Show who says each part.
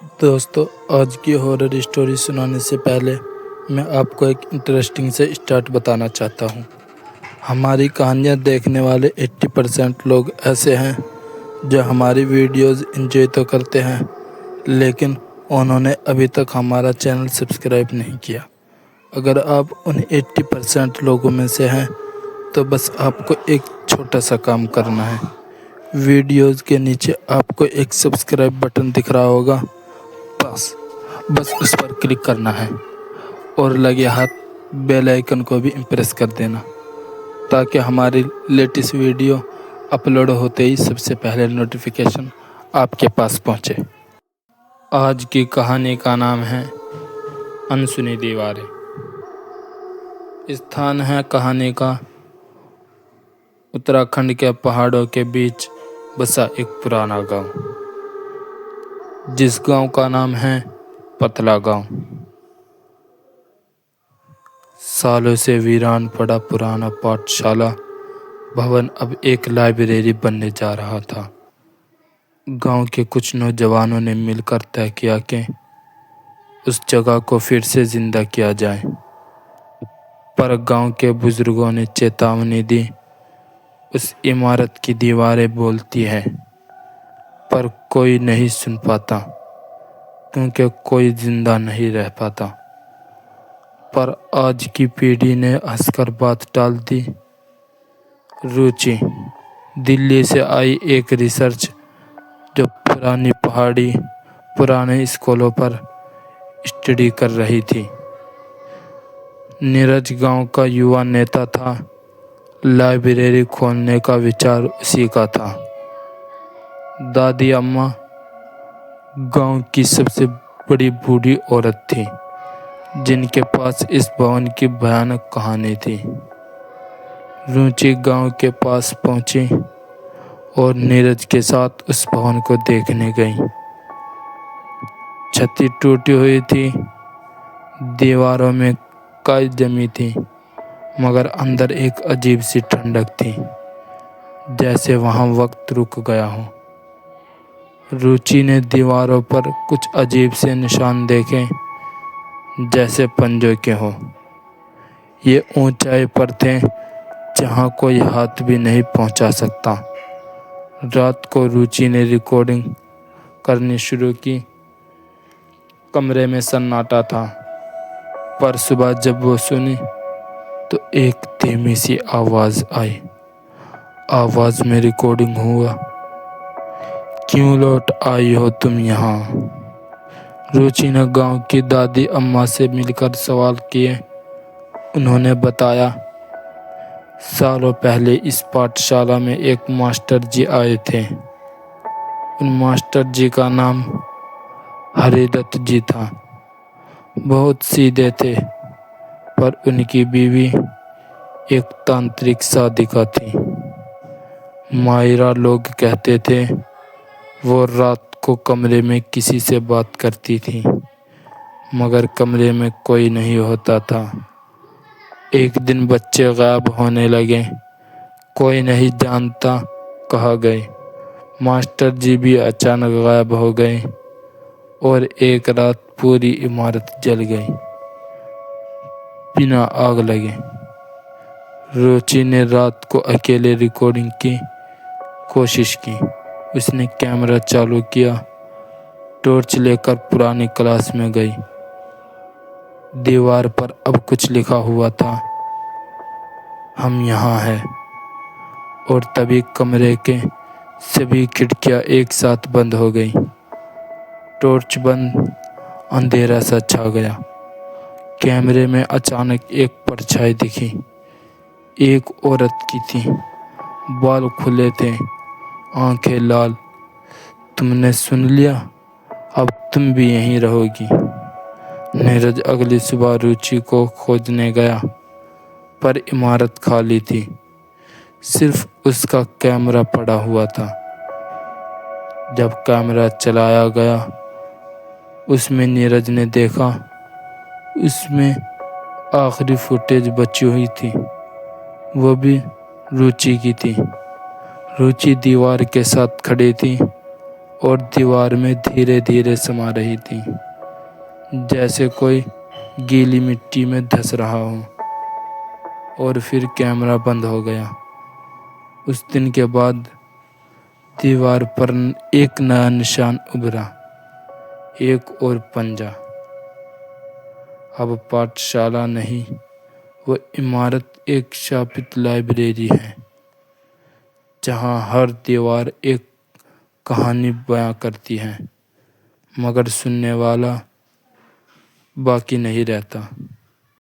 Speaker 1: दोस्तों, आज की हॉरर स्टोरी सुनाने से पहले मैं आपको एक इंटरेस्टिंग से स्टार्ट बताना चाहता हूँ। हमारी कहानियाँ देखने वाले 80% लोग ऐसे हैं जो हमारी वीडियोस एंजॉय तो करते हैं, लेकिन उन्होंने अभी तक हमारा चैनल सब्सक्राइब नहीं किया। अगर आप उन 80% लोगों में से हैं तो बस आपको एक छोटा सा काम करना है। वीडियोस के नीचे आपको एक सब्सक्राइब बटन दिख रहा होगा, बस बस उस पर क्लिक करना है और लगे हाथ बेल आइकन को भी प्रेस कर देना, ताकि हमारी लेटेस्ट वीडियो अपलोड होते ही सबसे पहले नोटिफिकेशन आपके पास पहुंचे। आज की कहानी का नाम है अनसुनी दीवारें। स्थान है कहानी का उत्तराखंड के पहाड़ों के बीच बसा एक पुराना गांव, जिस गांव का नाम है पतला गांव। सालों से वीरान पड़ा पुराना पाठशाला भवन अब एक लाइब्रेरी बनने जा रहा था। गांव के कुछ नौजवानों ने मिलकर तय किया कि उस जगह को फिर से जिंदा किया जाए, पर गांव के बुजुर्गों ने चेतावनी दी। उस इमारत की दीवारें बोलती हैं, पर कोई नहीं सुन पाता, क्योंकि कोई जिंदा नहीं रह पाता। पर आज की पीढ़ी ने हंसकर बात टाल दी। रुचि दिल्ली से आई एक रिसर्च जो पुरानी पहाड़ी पुराने स्कूलों पर स्टडी कर रही थी। नीरज गांव का युवा नेता था। लाइब्रेरी खोलने का विचार उसी का था। दादी अम्मा गांव की सबसे बड़ी बूढ़ी औरत थी, जिनके पास इस भवन की भयानक कहानी थी। रुचि गांव के पास पहुंची और नीरज के साथ उस भवन को देखने गई। छत टूटी हुई थी, दीवारों में काई जमी थी, मगर अंदर एक अजीब सी ठंडक थी, जैसे वहां वक्त रुक गया हो। रुचि ने दीवारों पर कुछ अजीब से निशान देखे, जैसे पंजों के हो। ये ऊंचाई पर थे जहां कोई हाथ भी नहीं पहुंचा सकता। रात को रुचि ने रिकॉर्डिंग करनी शुरू की। कमरे में सन्नाटा था, पर सुबह जब वो सुनी तो एक धीमी सी आवाज आई। आवाज में रिकॉर्डिंग हुआ, क्यों लौट आई हो तुम यहाँ? रुचि ने गांव की दादी अम्मा से मिलकर सवाल किए। उन्होंने बताया, सालों पहले इस पाठशाला में एक मास्टर जी आए थे। उन मास्टर जी का नाम हरिदत्त जी था। बहुत सीधे थे, पर उनकी बीवी एक तांत्रिक साधिका थी। मायरा लोग कहते थे वो रात को कमरे में किसी से बात करती थी, मगर कमरे में कोई नहीं होता था। एक दिन बच्चे गायब होने लगे, कोई नहीं जानता कहाँ गए। मास्टर जी भी अचानक गायब हो गए और एक रात पूरी इमारत जल गई बिना आग लगे। रुचि ने रात को अकेले रिकॉर्डिंग की कोशिश की। उसने कैमरा चालू किया, टॉर्च लेकर पुरानी क्लास में गई। दीवार पर अब कुछ लिखा हुआ था, हम यहाँ हैं। और तभी कमरे के सभी खिड़कियां एक साथ बंद हो गई। टॉर्च बंद, अंधेरा सा छा गया। कैमरे में अचानक एक परछाई दिखी। एक औरत की थी, बाल खुले थे, आंखें लाल। तुमने सुन लिया, अब तुम भी यहीं रहोगी। नीरज अगली सुबह रुचि को खोजने गया, पर इमारत खाली थी। सिर्फ उसका कैमरा पड़ा हुआ था। जब कैमरा चलाया गया, उसमें नीरज ने देखा, उसमें आखिरी फुटेज बची हुई थी, वो भी रुचि की थी। रुचि दीवार के साथ खड़ी थी और दीवार में धीरे धीरे समा रही थी, जैसे कोई गीली मिट्टी में धंस रहा हो। और फिर कैमरा बंद हो गया। उस दिन के बाद दीवार पर एक नया निशान उभरा, एक और पंजा। अब पाठशाला नहीं, वो इमारत एक शापित लाइब्रेरी है, जहाँ हर दीवार एक कहानी बयां करती है, मगर सुनने वाला बाकी नहीं रहता।